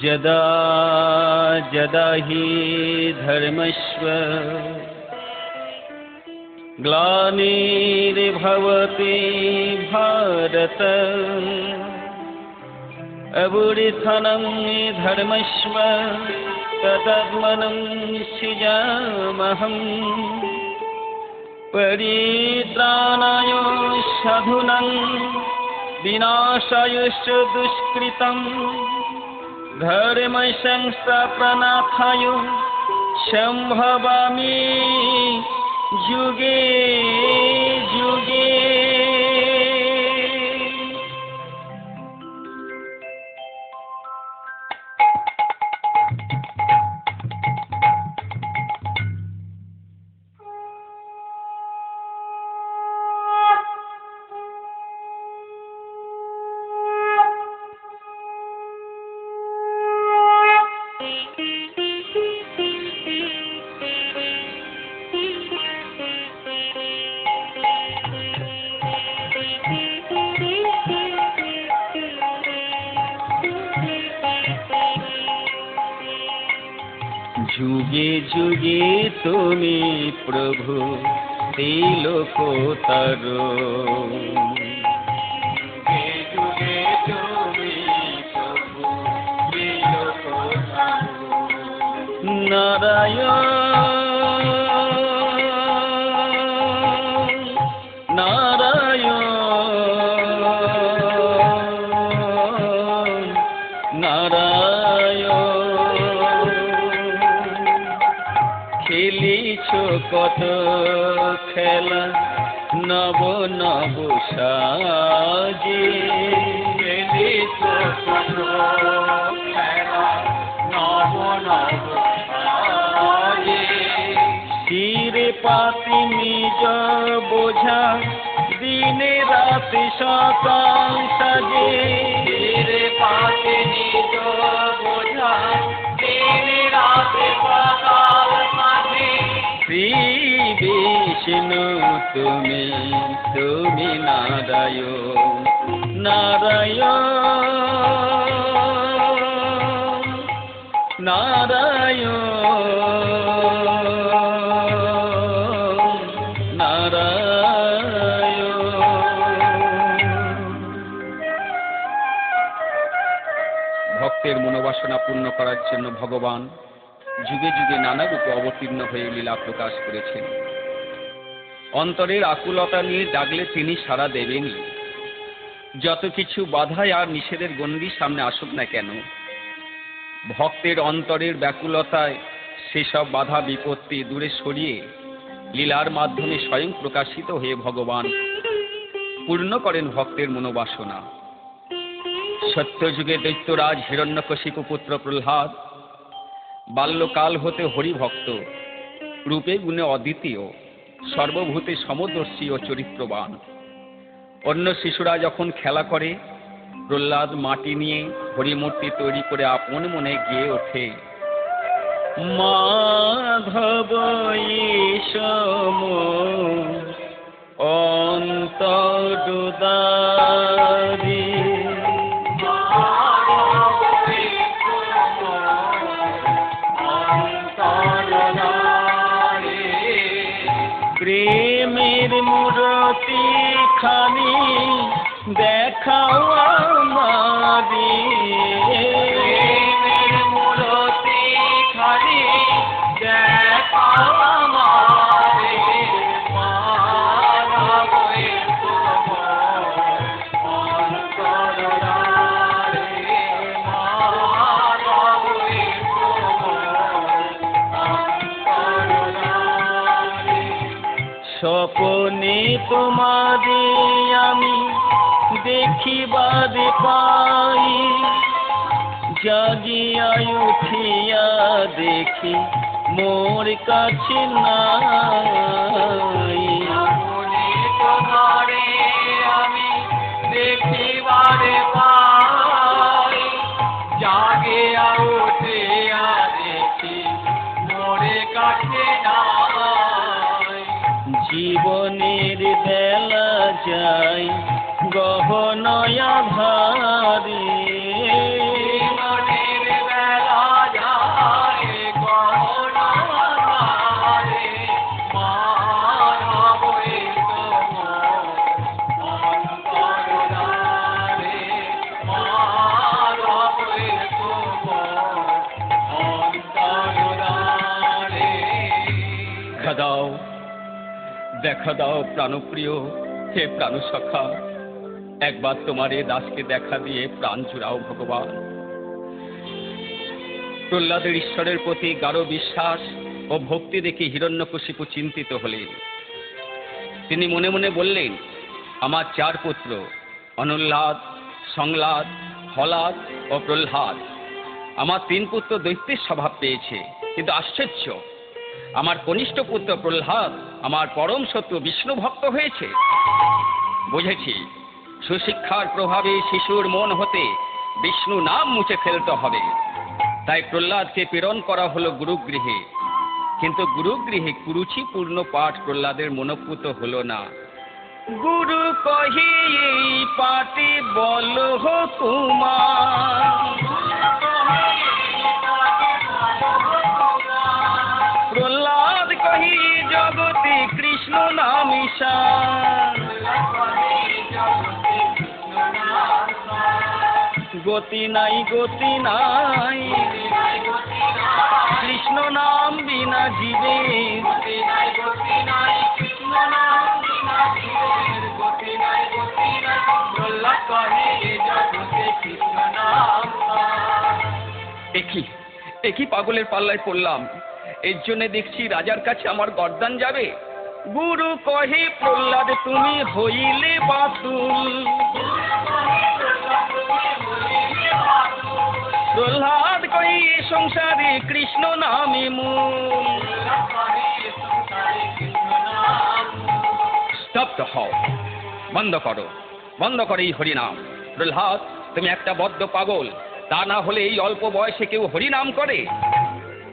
यदा यदा हि धर्मस्य ग्लानिर्भवति भारत अवुत्थानं धर्मस्य तदात्मनं सृजाम्यहम् परित्राणाय साधूनां विनाशाय च दुष्कृतम् धर्मसंस्थापनार्थाय सम्भवामि युगे युगे। जुगे जुगे तुमी प्रभु त्रिलोकोत्तरो जुगे जुगे तुमी प्रभु त्रिलोकोत्तरो नारायण नारायण नारायण খেলিছো কত খেলা নব নব সাজে খেলিছো কত খেলা নব নব সাজে শিরে পাতি নিজ বোঝা দিনে রাতে সকাল সাজে শিরে পাতি নিজ বোঝা দিনে রাতে সকাল শ্রী বিষ্ণু তুমি তুমি নারায়ণ নারায়ণ নারায়ণ নারায়ণ। ভক্তের মনোবাসনা পূর্ণ করার জন্য ভগবান যুগে যুগে নানা রূপে অবতীর্ণ হয়ে লীলা প্রকাশ করেছেন। অন্তরের আকুলতা নিয়ে ডাকলে তিনি সাড়া দেবেনই। যত কিছু বাধা আর নিষেধের গণ্ডি সামনে আসুক না কেন, ভক্তের অন্তরের ব্যাকুলতায় সেসব বাধা বিপত্তি দূরে সরিয়ে লীলার মাধ্যমে স্বয়ং প্রকাশিত হয়ে ভগবান পূর্ণ করেন ভক্তের মনোবাসনা। সত্যযুগে দৈত্যরাজ হিরণ্যকশিপু পুত্র প্রহ্লাদ বাল্যকাল হতে হরিভক্ত, রূপে গুণে অদ্বিতীয়, সর্বভূতে সমদর্শী ও চরিত্রবান। অন্য শিশুরা যখন খেলা করে, প্রহ্লাদ মাটি নিয়ে হরিমূর্তি তৈরি করে আপন মনে গেয়ে ওঠে, মাধব ঈশম অন্তর্দারি প্রেমের মূরতি খানি দেখাও আমারে, প্রেমের মূরতি খানি দেখাও আমারে, মাধব ঈশম অন্তর্দারি মাধব ঈশম অন্তর্দারি। স্বপনে তোমারে আমি দেখিবারে পাই, জাগিয়া উঠিয়া দেখি মোর কাছে নাই। স্বপনে তোমারে আমি দেখিবারে পাই, জাগিয়া উঠিয়া দেখি মোর কাছে নাই। জীবনের বেলা যায় গহনয়া ভারী, জীবনের দেখা দাও প্রাণপ্রিয়, হে প্রাণসখা, একবার তোমার এ দাসকে দেখা দিয়ে প্রাণ জুড়াও ভগবান। প্রহ্লাদের ঈশ্বরের প্রতি গাঢ় বিশ্বাস ও ভক্তি দেখে হিরণ্যকশিপু চিন্তিত হলেন। তিনি মনে মনে বললেন, আমার 4 পুত্র অনুল্লাদ, সংলাদ, হলাদ ও প্রহ্লাদ, আমার 3 পুত্র দৈত্যের স্বভাব পেয়েছে, কিন্তু আশ্চর্য, আমার কনিষ্ঠ পুত্র প্রহ্লাদ আমার পরম শত্রু বিষ্ণু ভক্ত হয়েছে। বুঝেছি, সুশিক্ষার প্রভাবে শিশুর মন হতে বিষ্ণু নাম মুছে ফেলতে হবে। তাই প্রহ্লাদকে প্রেরণ করা হলো গুরুগৃহে। কিন্তু গুরুগৃহে কুরুচিপূর্ণ পাঠ প্রহ্লাদের মনোপুত হলো না। গুরু কহি এই পাঠে বল তোমার, প্রহ্লাদ কহি জগতে কৃষ্ণ নাম ঈশান, গতি নাই গতি নাই কৃষ্ণ নাম বিনা জীবে, একই পাগলের পাল্লায় পড়লাম। এর জন্য দেখছি রাজার কাছে আমার গর্দান যাবে। গুরু কহে প্রহ্লাদ তুমি হইলে বাতুল, প্রহ্লাদ কই সংসারে কৃষ্ণ নামে মূল। স্তব্ধ হও, বন্ধ করো, বন্ধ করো এই হরিনাম। প্রহ্লাদ, তুমি একটা বদ্ধ পাগল, তা না হলে এই অল্প বয়সে কেউ হরিনাম করে?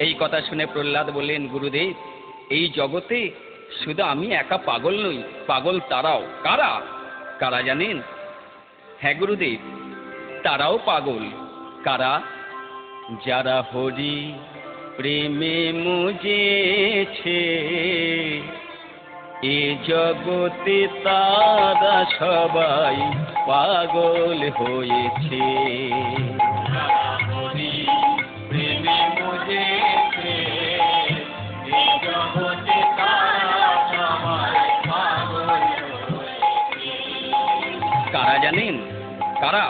এই কথা শুনে প্রহ্লাদ বললেন, গুরুদেব, এই জগতে শুধু আমি একা পাগল নই, পাগল তারাও। কারা? কারা জানেন? হ্যাঁ গুরুদেব, তারাও পাগল। কারা? যারা হরি প্রেমে মজেছে, এ জগতে তারা সবাই পাগল হয়েছে। হরি প্রেমে মজেছে, এ জগতে তারা সবাই পাগল হয়েছে। কারা জানেন? কারা?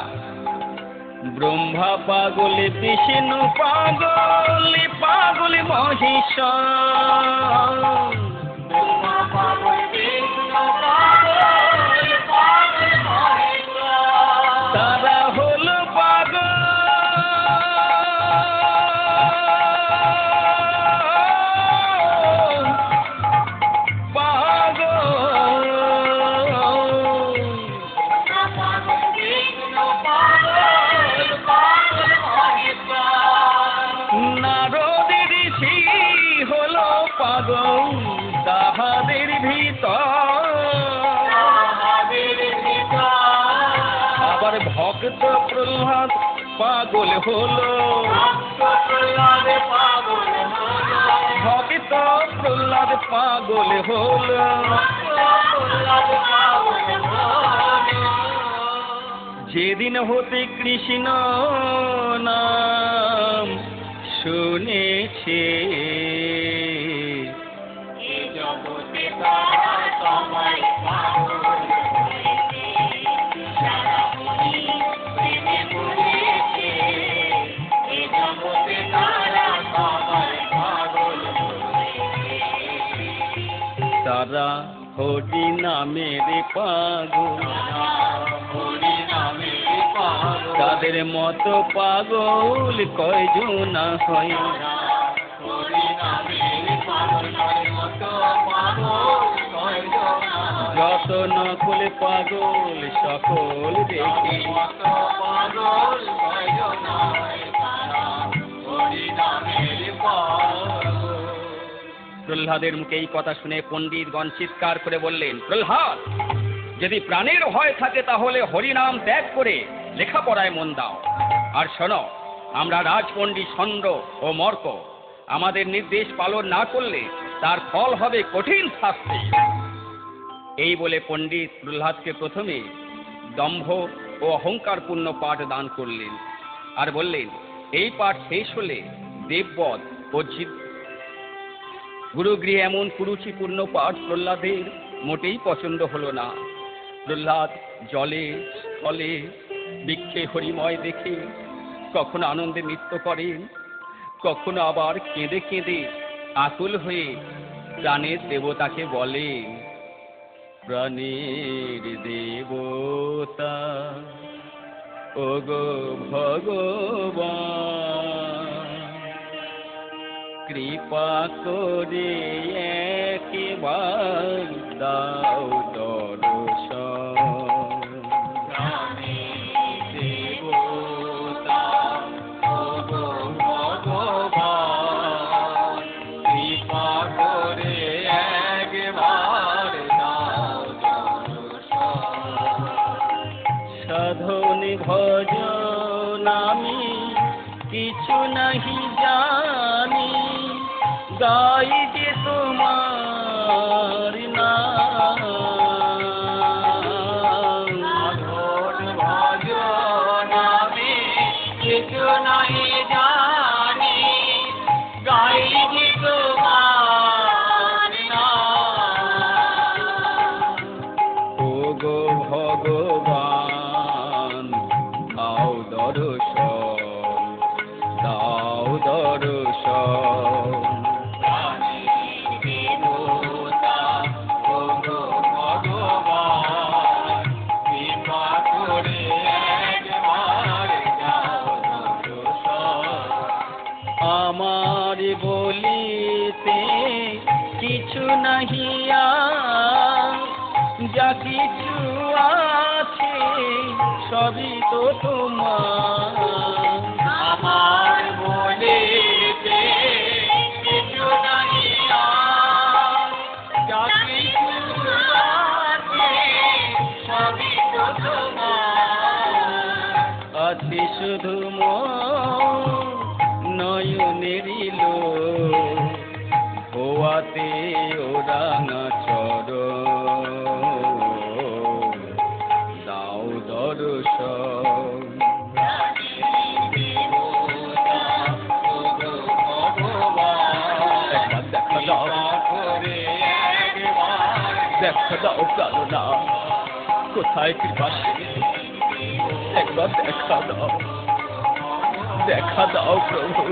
ব্রহ্মা পাগল, বিষ্ণু পাগল, পাগল মহেশ্বর। ব্রহ্মা পাগল, বিষ্ণু পাগল, পাগল মহেশ্বর। তারা হলো পাগল, তাহাদের ভিতর আবার ভক্ত প্রহ্লাদ পাগল হলো, ভক্ত প্রহ্লাদ পাগল হলো। যেদিন হতে কৃষ্ণ নাম শুনেছে, তারা হরি নামের পাগল, তাদের মতো পাগল কয়জন হয়। যত নকল পাগল সকল দেখি, প্রহ্লাদের মুখে এই কথা শুনে পণ্ডিতগণ চিৎকার করে বললেন, প্রহ্লাদ, যদি প্রাণের ভয় থাকে তাহলে হরিনাম ত্যাগ করে লেখাপড়ায় মন দাও। আর শোনো, আমরা রাজপণ্ডিত ষণ্ড ও মর্ক, আমাদের নির্দেশ পালন না করলে তার ফল হবে কঠিন শাস্তি। এই বলে পণ্ডিত প্রহ্লাদকে প্রথমে দম্ভ ও অহংকারপূর্ণ পাঠ দান করলেন, আর বললেন, এই পাঠ শেষ হলে দেববধ ও গুরুগৃহে এমন কুরুচিপূর্ণ পাঠ প্রহ্লাদের মোটেই পছন্দ হলো না। প্রহ্লাদ জলে স্থলে বৃক্ষে হরিময় দেখে কখনো আনন্দে নৃত্য করেন, কখনো আবার কেঁদে কেঁদে আকুল হয়ে প্রাণের দেবতাকে বলে, প্রাণের দেবতা ওগো ভগবান, কৃপা করে একবার দাও দর্শন। প্রাণের দেবতা ওগো ভগবান, কৃপা করে একবার দাও দর্শন। সাধন ভজন আমি কিছু নাহি জানি, গাই যে তোমার নাম। সাধন ভজন আমি কিছু নাহি জানি, গাই যে তোমার নাম। ওগো ভগবান দাও দর্শন, দাও দর্শন। প্রাণের দেবতা ওগো ভগবান, কৃপা করে একবার দাও দর্শন। আমার বলিতে কিছু নাহি আর, যা কিছু আছে সবই তো তোমার। আমার বলিতে কিছু নাহি আর, যা কিছু আছে সবই তো তোমার। আছে শুধু নয়নেরই লো, ভোয়াতে ওরাঙা চরণ, দাও দর্শন। দেখা দাও, দেখা দাও প্রাণনা, কোথায় কৃপা সেবিত, একবার দেখা দাও, দেখা দাও প্রভু।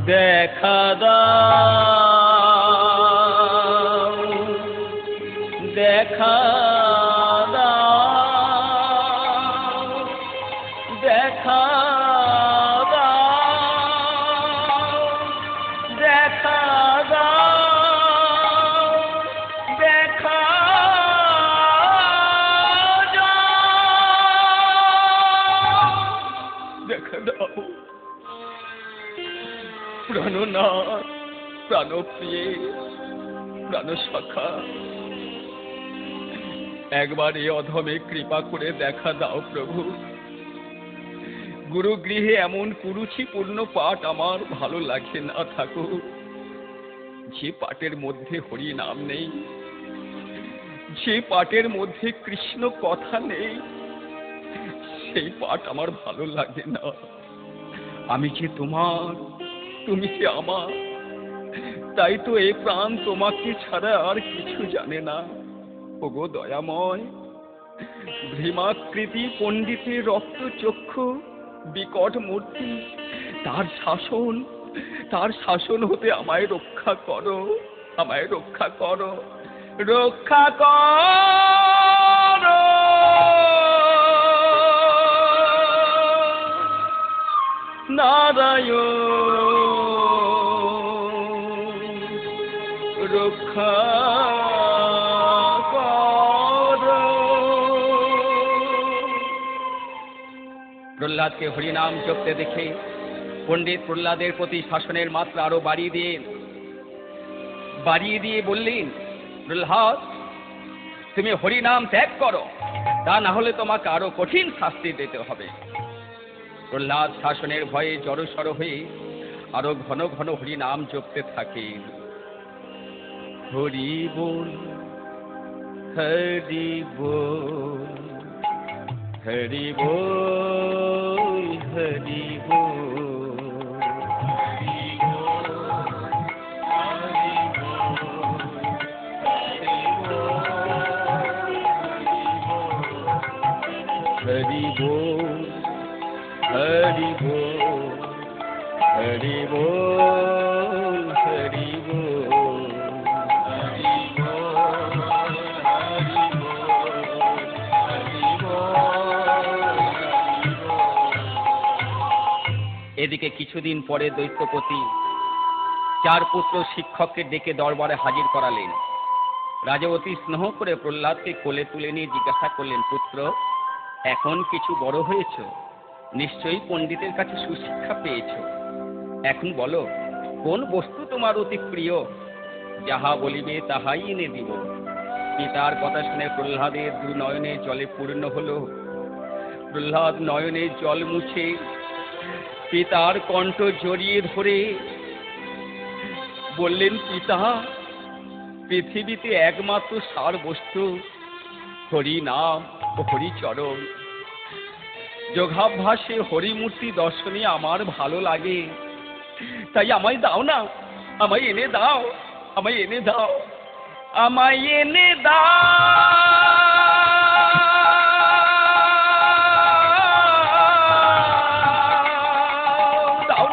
দেখা দাও, দেখা দাও, দেখা দাও, দেখা দাও, দেখা দাও, দেখা দাও। প্রাণনাথ, প্রাণপ্রিয়ে, প্রাণসখা, একবার এ অধমে কৃপা করে দেখা দাও প্রভু। গুরুগৃহে এমন কুরুচিপূর্ণ পাঠ আমার ভালো লাগে না ঠাকুর। যে পাঠের মধ্যে হরি নাম নেই, যে পাঠের মধ্যে কৃষ্ণ কথা নেই, সেই পাঠ আমার ভালো লাগে না। আমি যে তোমার, তুমি যে আমার, তাই তো এই প্রাণ তোমাকে ছাড়া আর কিছু জানে না। ওগো দয়াময়, ভীমাকৃতি পণ্ডিতের রক্ত চক্ষু বিকট মূর্তি, তার শাসন হতে আমায় রক্ষা করো, আমায় রক্ষা করো, রক্ষা করো। নারায়ণ রক্ষা করো। প্রহ্লাদকে হরিনাম জপতে দেখে পণ্ডিত প্রহ্লাদের প্রতি শাসনের মাত্রা আরো বাড়িয়ে দিয়ে বললেন, প্রহ্লাদ তুমি হরিনাম ত্যাগ করো, তা না হলে তোমাকে আরো কঠিন শাস্তি দিতে হবে। প্রহ্লাদ শাসনের ভয়ে জড়সড় হয়ে আরো ঘন ঘন হরিনাম জপতে থাকেন। হরি বল, হরি বল, হরি বল, হরি বল, হরি এদিকে কিছুদিন পরে দৈত্যপতি 4 পুত্র শিক্ষককে ডেকে দরবারে হাজির করালেন। রাজা অতি স্নেহ করে প্রহ্লাদকে কোলে তুলে নিয়ে জিজ্ঞাসা করলেন, পুত্র, এখন কিছু বড় হয়েছ, নিশ্চয়ই পণ্ডিতের কাছে সুশিক্ষা পেয়েছ। এখন বলো, কোন বস্তু তোমার অতি প্রিয়? যাহা বলিবে তাহাই এনে দিব। পিতার কথা শুনে প্রহ্লাদের 2 নয়নে জলে পূর্ণ হলো। প্রহ্লাদ নয়নে জল মুছে পিতার কণ্ঠ জড়িয়ে ধরে বললেন, পিতা, পৃথিবীতে একমাত্র সার বস্তু হরি নাম ও হরিচরণ। যোগাভ্যাসে হরিমূর্তি দর্শনে আমার ভালো লাগে, তাই আমায় দাও না, আমায় এনে দাও, আমায় এনে দাও, আমায় এনে দাও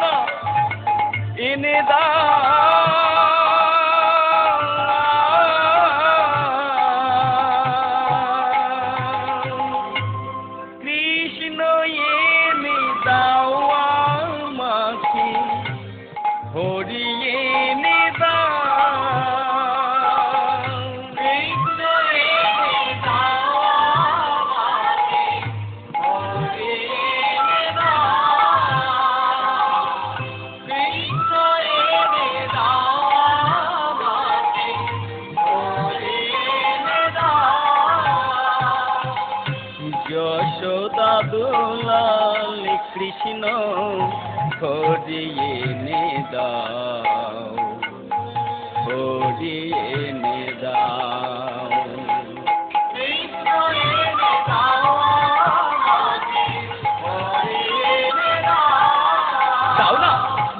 না, এনে দাও। কৃষ্ণ এনে দাও আমাকে, হরি এনে দাও। যশোদা দুলাল কৃষ্ণ হরি এনে দাও, হরি এনে দাও। দাও না,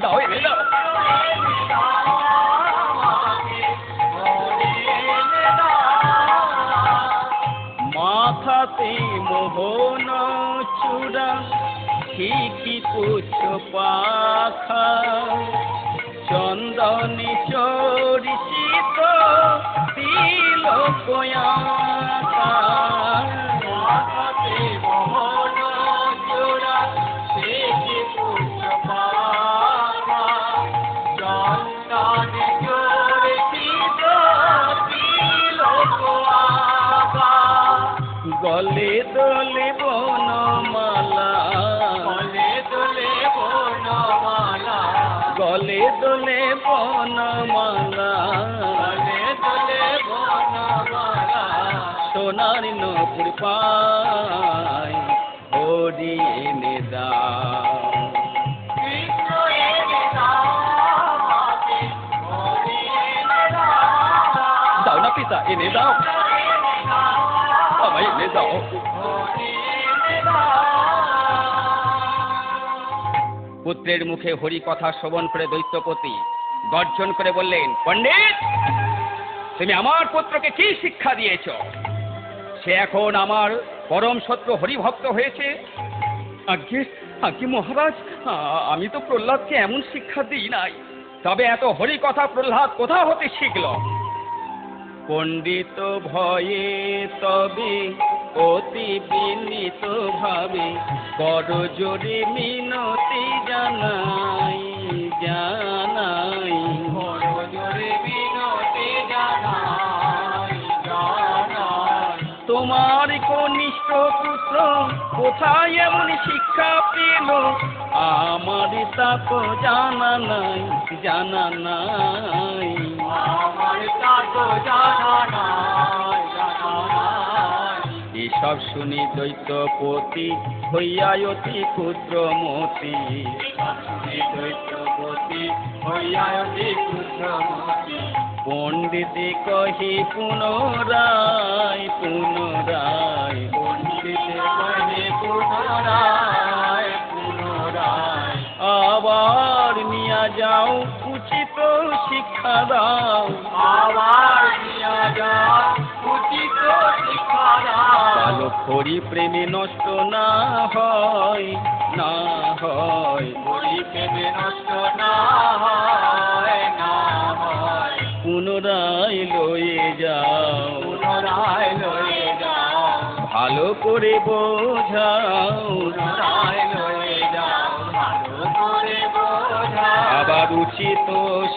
দাও, এনে দাও। মাথাতে মোহন চূড়া, ঠিকই পুচ্ছ পাখা, চন্দনে চরিচিত তিলক আঁকা। মাথাতে মোহন চূড়া, ঠিকই পুচ্ছ পাখা, চন্দনে চরিচিত তিলক আঁকা। গলে দোলে বনমালা, গলে দোলে বনমালা, গলে দোলে বনমালা, গলে দোলে বনমালা। সোনার নূপুর পায়, হরি এনে দাও। কৃষ্ণ এনে দাও আমাকে, হরি এনে দাও। দাও না পিতা, এনে দাও, আমায় এনে দাও। পুত্রের মুখে হরি কথা শ্রবণ করে দৈত্যপতি গর্জন করে বললেন, পণ্ডিত, তুমি আমার পুত্রকে কি শিক্ষা দিয়েছ? সে এখন আমার পরম শত্রু হরিভক্ত হয়েছে। আজ্ঞে আজ্ঞে মহারাজ, আমি তো প্রহ্লাদকে এমন শিক্ষা দিই নাই। তবে এত হরি কথা প্রহ্লাদ কোথা হতে শিখল? পণ্ডিত ভয়ে তবে অতি বিনীত ভাবে বড় জোরে মিনতি জানাই, জানাই, বড় জোরে মিনতি জানাই, জানাই। তোমার কনিষ্ঠ পুত্র কোথায় এমন শিক্ষা পেল? আমার তা তো জানা নাই, জানা নাই, আমার তা তো জানা নাই, জানা নাই। এসব শুনি দৈত্যপতি হইয়া অতি ক্ষুদ্রমতি, দৈত্যপতি হইয়া অতি ক্ষুদ্রমতি। পণ্ডিতে কহি পুনরায়, পুনরায়, পণ্ডিতে কহি পুনরায়, পুনরায়। আবার নিয়া যাও, উচিত শিক্ষা দাও, আবার নিয়া যাও, উচিত শিক্ষা দাও। বালক হরি প্রেমে নষ্ট না হয়, না হয়, হরি প্রেমে নষ্ট না হয়, না হয়। পুনরায় লয়ে যাও, পুনরায় লয়ে যাও, ভালো করে বোঝাও, পুনরায় লয়ে যাও, ভালো করে এবার উচিত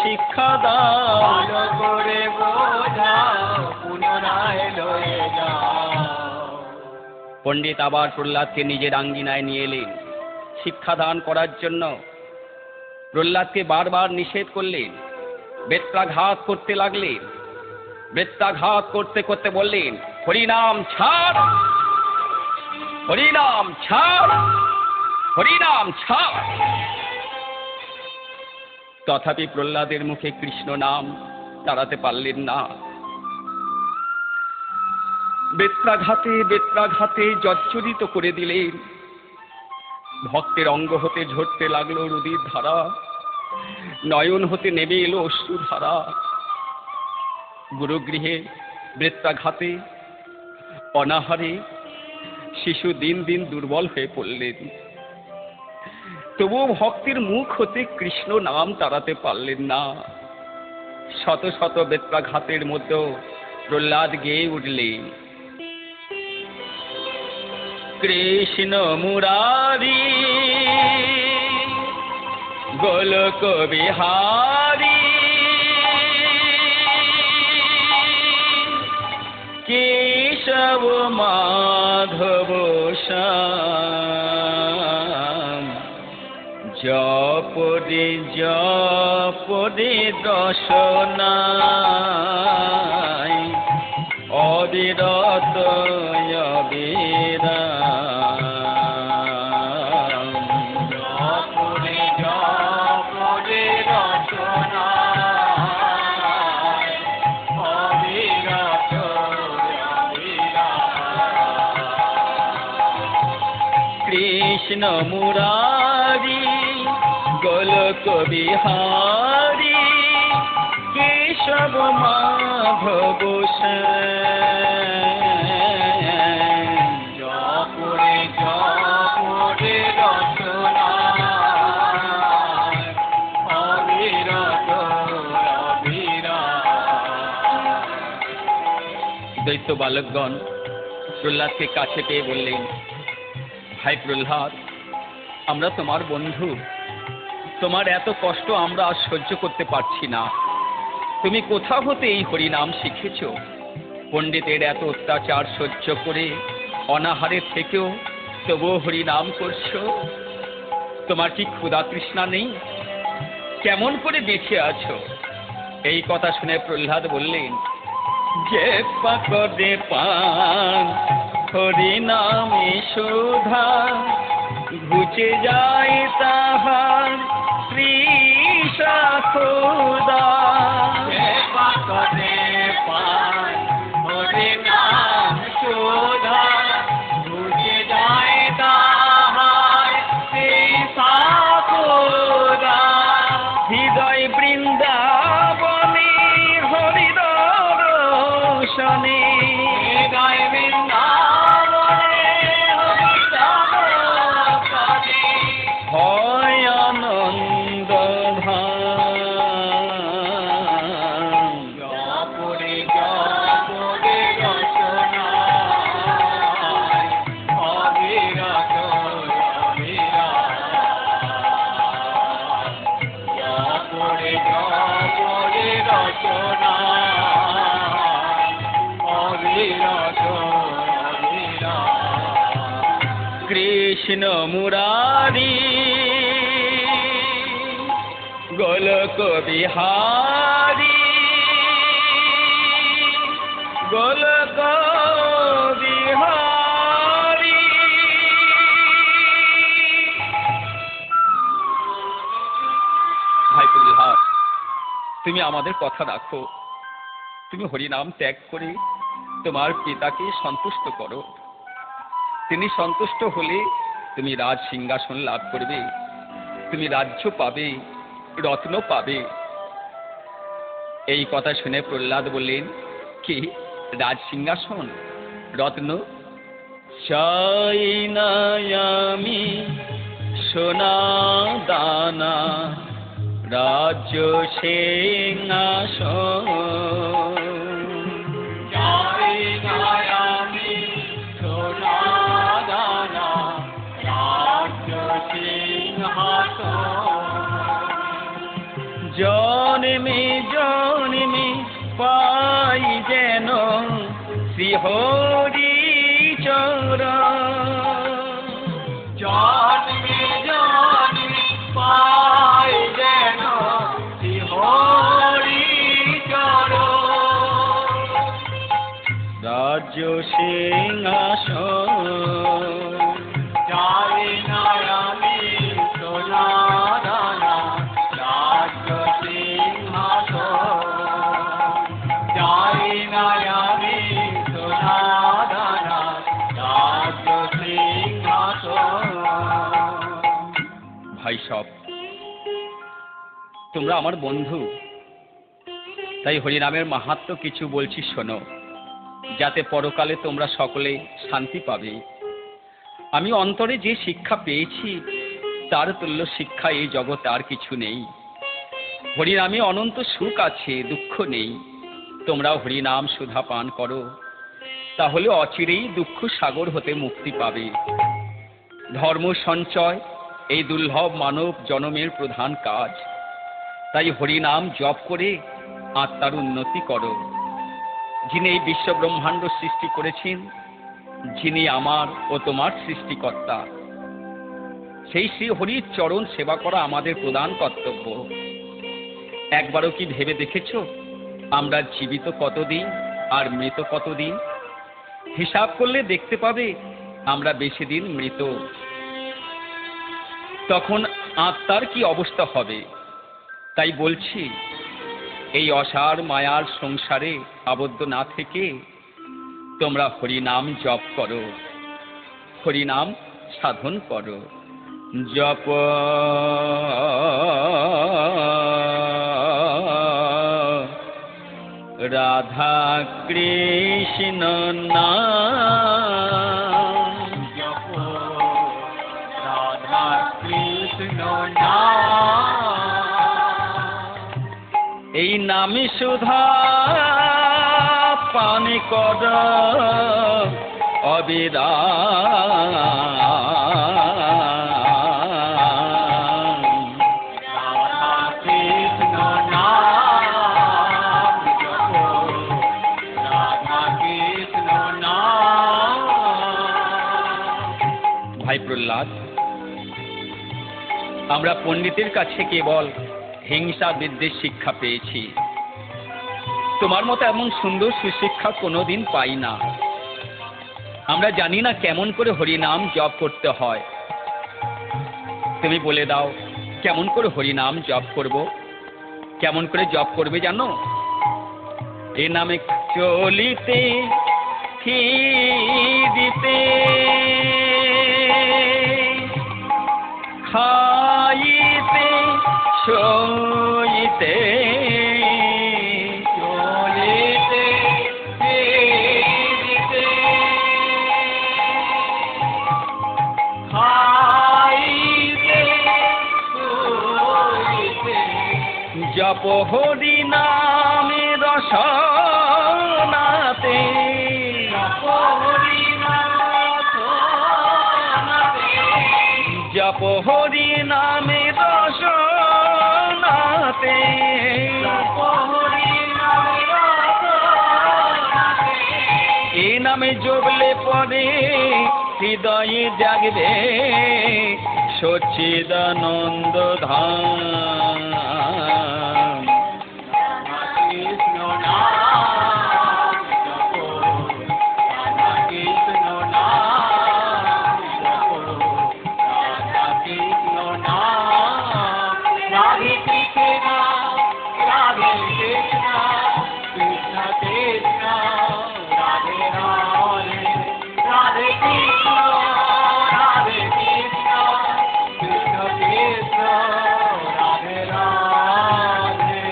শিক্ষা দান করে বোঝাও, পুনরায় লয়ে যাও। পণ্ডিত আবার প্রহ্লাদকে নিজের আঙ্গিনায় নিয়ে এলেন শিক্ষাদান করার জন্য। প্রহ্লাদকে বারবার নিষেধ করলেন, বেত্রাঘাত করতে লাগলেন। বেত্রাঘাত করতে করতে বললেন, হরিনাম ছাড়, হরিনাম ছাড়, হরিনাম ছাড়। তথাপি প্রহ্লাদের মুখে কৃষ্ণ নাম তাড়াতে পারলেন না। বেত্রাঘাতে বেত্রাঘাতে জর্জরিত করে দিলেন। ভক্তের অঙ্গ হতে ঝরতে লাগলো রুধির ধারা, নয়ন হতে নেমে এলো অশ্রুধারা। গুরুগৃহে বেত্রাঘাতে অনাহারে শিশু দিন দিন দুর্বল হয়ে পড়লেন। তবুও ভক্তের মুখ হতে কৃষ্ণ নাম তাড়াতে পারলেন না। শত শত বেত্রাঘাতের মধ্যেও প্রহ্লাদ গেয়ে উঠলেন, কৃষ্ণ মুরারি গোলক বিহারী কেশব মাধব শ্যাম জপরে জপরে দশনায় অবিরত অবিরাম। জপরে জপরে রচনায় অবিরত অবিরাম। কৃষ্ণ মুরারি গোলক বিহারী কেশব মাধব শ্যাম জপরে জপরে রচনায় অবিরত অবিরাম। দৈত্য বালকগণ প্রহ্লাদকে কাছে পেয়ে বললেন, ভাই প্রহ্লাদ, আমরা তোমার বন্ধু, তোমার এত কষ্ট আমরা আর সহ্য করতে পারছি না। তুমি কোথা হতে এই হরিনাম শিখেছ? পণ্ডিতের এত অত্যাচার সহ্য করে অনাহারে থেকেও তবুও হরিনাম করছো। তোমার কি ক্ষুধা তৃষ্ণা নেই? কেমন করে বেঁচে আছো? এই কথা শুনে প্রহ্লাদ বললেন, যে পাকড়ে পান হরিনামে সুধা ঘুচে যায় তাহার তৃষা ক্ষুধা। যে পাকড়ে পান হরিনাম সুধা ঘুচে যায় তাহার তৃষা ক্ষুধা। হৃদয় বৃন্দাবনে হরি দর্শনে হৃদয় বৃন্দাবনে হরি দর্শনে হয় আনন্দ ধাম। জপরে জপরে রচনায় অবিরত অবিরাম। জপরে জপরে রচনায় অবিরত অবিরাম। কৃষ্ণ মুরারি গোলক বিহারী গোলক বিহারী। ভাই প্রহ্লাদ, তুমি আমাদের কথা রাখো। তুমি হরিনাম ত্যাগ করে তোমার পিতাকে সন্তুষ্ট করো। তিনি সন্তুষ্ট হলে তুমি রাজ সিংহাসন লাভ করবে, তুমি রাজ্য পাবে, রত্ন পাবে। এই কথা শুনে প্রহ্লাদ বললেন, কি রাজ সিংহাসন, রত্ন? চাই না আমি সোনা দানা রাজ্য সিংহাসন। চাই না আমি সোনা দানা রাজ্য সিংহাসন। জন্মে জন্মে পাই যেন শ্রীহরি চরণ। জন্মে জন্মে পাই যেন হরি চরণ। রাজ্য সিংহাসন যাই না আমি সোনা দানা রাজ্য সিংহাসন। যাই না আমি সোনা দানা রাজ্য সিংহাসন। ভাই সব, তোমরা আমার বন্ধু, তাই হরিনামের মাহাত্ম্য কিছু বলছি শোনো, যাতে পরকালে তোমরা সকলে শান্তি পাবে। আমি অন্তরে যে শিক্ষা পেয়েছি তার তুল্য শিক্ষা এই জগতে আর কিছু নেই। হরিনামে অনন্ত সুখ আছে, দুঃখ নেই। তোমরাও হরিনাম সুধা পান করো, তাহলে অচিরেই দুঃখ সাগর হতে মুক্তি পাবে। ধর্ম সঞ্চয় এই দুর্লভ মানব জনমের প্রধান কাজ। তাই হরিনাম জপ করে আত্মার উন্নতি করো। যিনি এই বিশ্ব ব্রহ্মাণ্ড সৃষ্টি করেছেন, যিনি আমার ও তোমার সৃষ্টিকর্তা, সেই শ্রী হরির চরণ সেবা করা আমাদের প্রধান কর্তব্য। একবারও কি ভেবে দেখেছ আমরা জীবিত কতদিন আর মৃত কতদিন? হিসাব করলে দেখতে পাবে আমরা বেশি দিন মৃত। তখন আত্মার কি অবস্থা হবে? তাই বলছি, এই অসার মায়ার সংসারে আবদ্ধ না থেকে তোমরা হরিনাম জপ করো, হরিনাম সাধন করো। জপ রাধা কৃষ্ণ নাম, জপ রাধা কৃষ্ণ নাম। এই নামে সুধা পান কর অবিরাম। রাধা কৃষ্ণ নাম জপ রাধা কৃষ্ণ নাম। ভাই প্রহ্লাদ, আমরা পণ্ডিতের কাছে কেবল হিংসা বিদ্বেষ শিক্ষা পেয়েছি। তোমার মতো এমন সুন্দর সুশিক্ষা কোনোদিন পাই না। আমরা জানি না কেমন করে হরিনাম জপ করতে হয়। তুমি বলে দাও কেমন করে হরিনাম জপ করব। কেমন করে জপ করবে জানো? এ নামে চলিতে দিতে খাইতে সইতে চলিতে ফিরিতে খাইতে শুইতে জপ হরি নামে রসনাতে জপ হরি নামে রসনাতে এ নামে জপলে পরে হৃদয়ে জাগবে সচ্চিদানন্দ ধাম। কৃষ্ণ নাম জপ রাধা কৃষ্ণ নাম জপ রাধা কৃষ্ণ নাম। রাধে কৃষ্ণ রাধে কৃষ্ণ কৃষ্ণ কৃষ্ণ রাধে রাধে রাধে কৃষ্ণ রাধে কৃষ্ণ কৃষ্ণ কৃষ্ণ রাধে রাধে।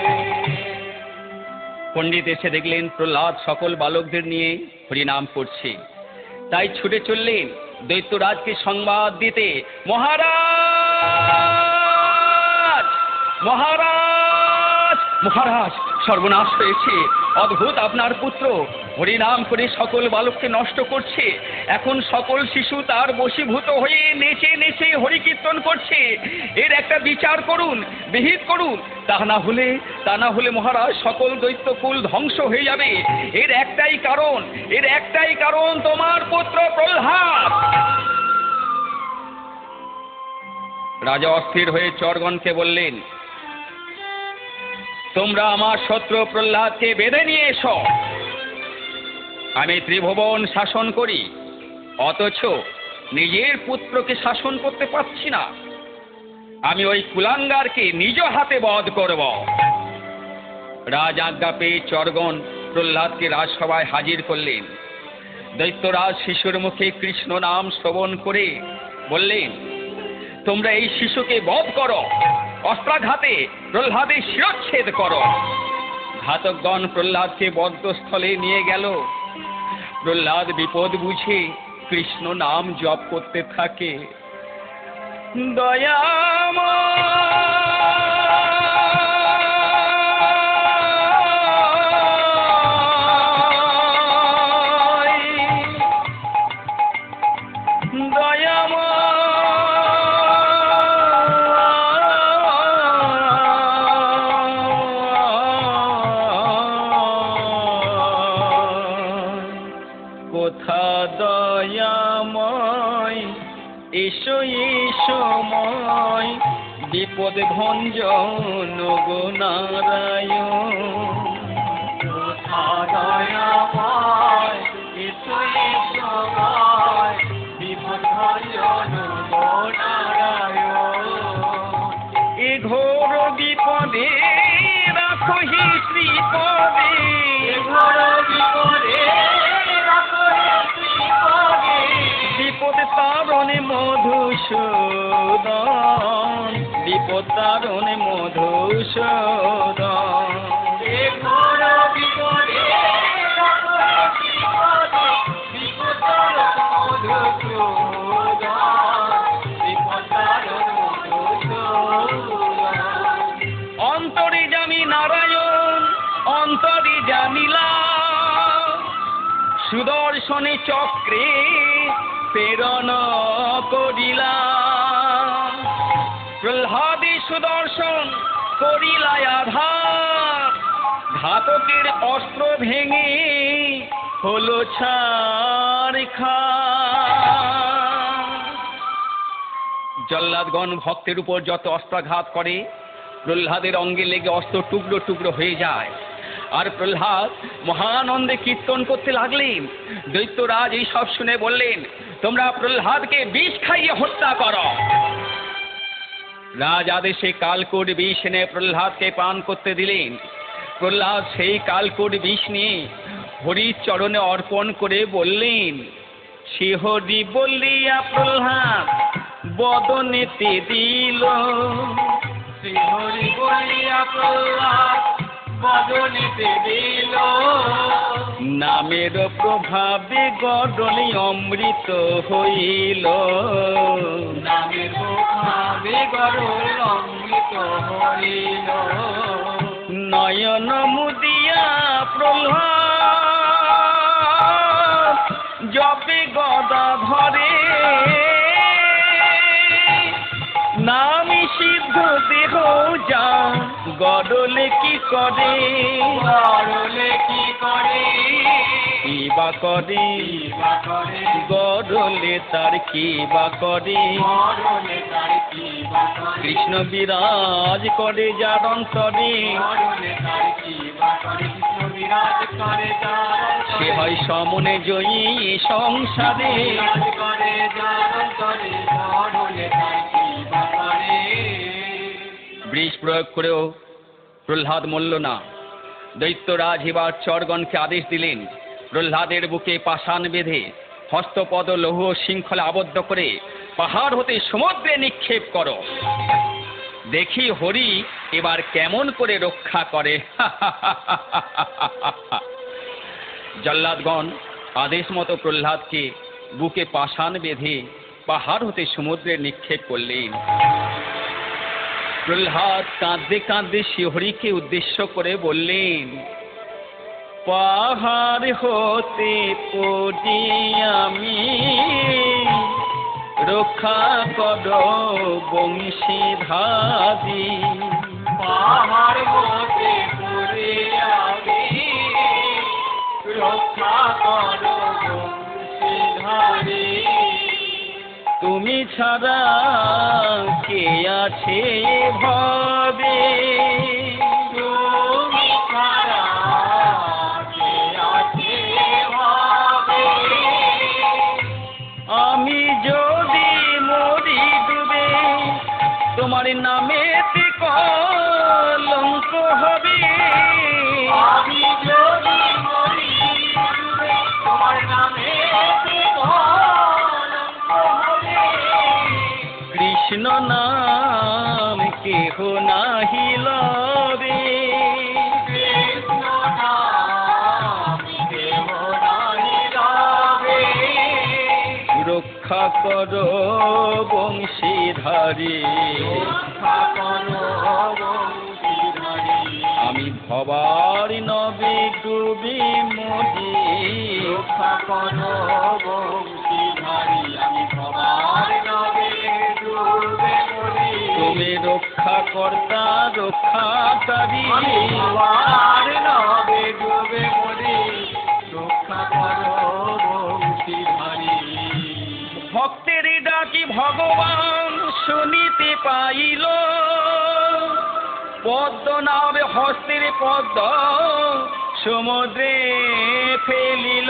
পণ্ডিত এসে দেখলেন প্রহ্লাদ সকল বালকদের নিয়ে হরিনাম করছে। তাই ছুটে চললেন দৈত্যরাজকে সংবাদ দিতে। মহারাজ, মহারাজ, মহারাজ, সর্বনাশ হয়েছে। অদ্ভুত, আপনার পুত্র হরিনাম করে সকল বালককে নষ্ট করছে। এখন সকল শিশু তার বশীভূত হয়ে নেচে নেচে হরিকীর্তন করছে। এর একটা বিচার করুন, বিহিত করুন। তা না হলে মহারাজ সকল দৈত্যকুল ধ্বংস হয়ে যাবে। এর একটাই কারণ তোমার পুত্র প্রহ্লাদ। রাজা অস্থির হয়ে চরগণকে বললেন, তোমরা আমার শত্রু প্রহ্লাদকে বেঁধে নিয়ে এসো। আমি ত্রিভুবন শাসন করি, অথচ নিজের পুত্রকে শাসন করতে পারছি না। আমি ওই কুলাঙ্গারকে নিজ হাতে বধ করব। রাজ আজ্ঞা পেয়ে চরগণ প্রহ্লাদকে রাজসভায় হাজির করলেন। দৈত্যরাজ শিশুর মুখে কৃষ্ণ নাম শ্রবণ করে বললেন, তোমরা এই শিশুকে বধ করো, অস্ত্রাঘাতে প্রহ্লাদের শিরচ্ছেদ করো। ঘাতকগণ প্রহ্লাদকে বদ্ধস্থলে নিয়ে গেল। প্রহ্লাদ বিপদ বুঝে কৃষ্ণ নাম জপ করতে থাকে। কোথা দয়াময়, এসো এসময়, বিপদ ভঞ্জন গো নারায়ণ। কোথা দয়াময়, এসো এসময়, বিপদ ভঞ্জন গো নারায়ণ। এ ঘোর বিপদে রাখহি শ্রীপদে, এ ঘোর বিপদে বিপদ তারণে মধুসূদন, বিপদ তারণে মধুসূদন। এ ঘোর বিপদে বিপদ অন্তরে জামি নারায়ণ, অন্তরে জামিলা, সুদর্শনে চক্রে প্রেরণ করিলা। প্রহ্লাদে সুদর্শন করিলা আঘাত, ঘাতকের অস্ত্র ভেঙে হলো ছারখার। জল্লাদগণ ভক্তের উপর যত অস্ত্রাঘাত করে, প্রহ্লাদের অঙ্গে লেগে অস্ত্র টুকরো টুকরো হয়ে যায়। আর প্রহ্লাদ মহানন্দে কীর্তন করতে লাগলেন। দৈত্যরাজ এই সব শুনে বললেন, তোমরা প্রহ্লাদকে বিষ খাইয়ে হত্যা করো। রাজ আদেশে কালকূট বিষ এনে প্রহ্লাদকে পান করতে দিলেন। প্রহ্লাদ সেই কালকূট বিষ নিয়ে হরির চরণে অর্পণ করে বললেন, সে হরি বলিয়া প্রহ্লাদ বদনেতে দিল। শ্রী হরি বলিয়া প্রহ্লাদ বদনেতে দিল। নামের প্রভাবে গডলে অমৃত হইল। নামের প্রভাবে গরল অমৃত হইল। নয়ন মুদিয়া প্রহ্লাদ জপে গদা ধরে, নামি সিদ্ধ দেহ যা গডলে কি করে, গরলে কি করে, কি বা করে, গডলে তার কি বা করে। গরলে তার কি বা করে, কৃষ্ণ বিরাজ করে যার অন্তরে, গরলে তার কি বা করে, কৃষ্ণ বিরাজ করে যার অন্তরে, সে হয় সমনে জয়ী সংসারে। বিরাজ করে যার অন্তরে, গরলে তার কি বা করে। বৃষ প্রয়োগ করেও প্রহ্লাদ মরল না। দৈত্যরাজ এবার চরগণকে আদেশ দিলেন, প্রহ্লাদের বুকে পাষাণ বেঁধে হস্তপদ লৌহ শৃঙ্খলে আবদ্ধ করে পাহাড় হতে সমুদ্রে নিক্ষেপ করো। দেখি হরি এবার কেমন করে রক্ষা করে। জল্লাদগণ আদেশ মতো প্রহ্লাদকে বুকে পাষাণ বেঁধে পাহাড় হতে সমুদ্রে নিক্ষেপ করলেন। প্রহ্লাদ কাঁদতে কাঁদতে শ্রীহরিকে উদ্দেশ্য করে বললেন, পাহাড় হতে পড়ি আমি, রক্ষা করো বংশীধারী। পাহাড় হতে পড়ে আমি, রক্ষা করো বংশীধারী। তুমি ছাড়া কে আছে ভাবে, তুমি ছাড়া কে আছে ভাবে। আমি যদি মরি ডুবে, তোমার নামেতে কলঙ্ক হবে। আমি যদি মরি ডুবে, তোমার নামে কলঙ্ক হবে। কৃষ্ণ নাম কেহ নাহি লবে, কৃষ্ণ নাম কেহ নাহি লবে। রক্ষা করো বংশীধারী। রক্ষা করো বংশীধারী। আমি ভবার নবে ডুবে মরি, রক্ষা করো বংশীধারী। আমি সবার নবে ডুবে মরি। তুমি রক্ষা কর্তা রক্ষাকারী। আমি সবার নবে ডুবে মরি। রক্ষা করো বংশীধারী। ভক্তের ডাকি ভগবান শুনিতে পাইল, পদ্ম নামে হস্তের পদ্ম সমুদ্রে ফেলিল।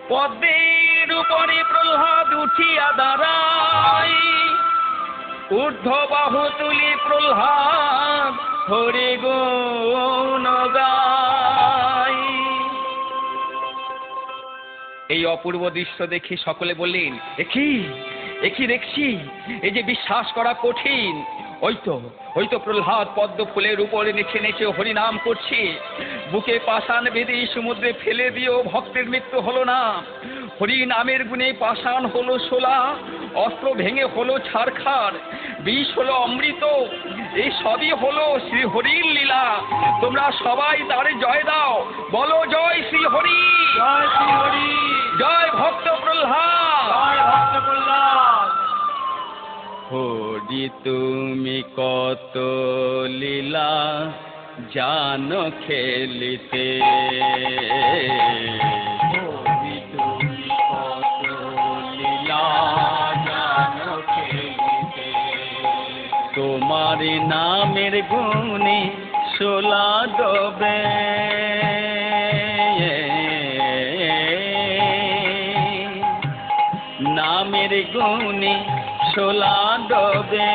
পদ্মের উপরে প্রহ্লাদ উঠিয়া দাঁড়ায়, ঊর্ধ্ব বাহু তুলি প্রহ্লাদ হরি গুণ গায়। এই অপূর্ব দৃশ্য দেখে সকলে বললেন, একই দেখছি, এই যে বিশ্বাস করা কঠিন। ওই তো প্রহ্লাদ পদ্ম ফুলের উপরে নেচে নেচে হরিনাম করছে। বুকে পাষাণ বেঁধে সমুদ্রে ফেলে দিয়েও ভক্তের মৃত্যু হলো না। হরি নামের গুণে পাষাণ হলো শোলা, অস্ত্র ভেঙে হলো ছারখার, বিষ হলো অমৃত। এই সবই হলো শ্রী হরির লীলা। তোমরা সবাই তারে জয় দাও, বলো জয় শ্রী হরি, জয় শ্রী হরি। জয় ভক্ত প্রহ্লাদ। জয় ভক্ত প্রহ্লাদ। হরি তুমি কত লীলা জানো খেলিতে, হরি তুমি কত লীলা জানো খেলিতে। তোমার নামের গুণে শোলা ডবে, নামের গুণে শোলা ডবে,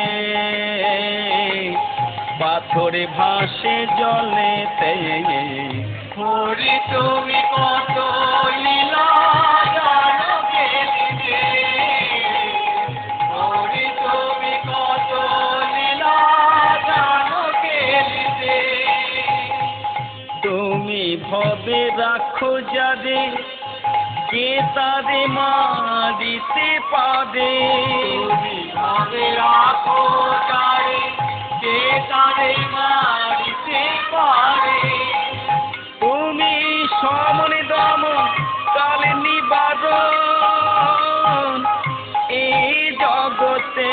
পাথরে ভাসে জলেতে। হরি তুমি কত লীলা জানো খেলিতে। হরি তুমি কত লীলা জানো খেলিতে। তুমি ভবে রাখো যারে, কে তারে মারিতে পারে। তুমি ভাবে রাখো তারে, কে তারে মারিতে পারে। তুমি সমনে দমন কালে নিবারণ, এই জগতে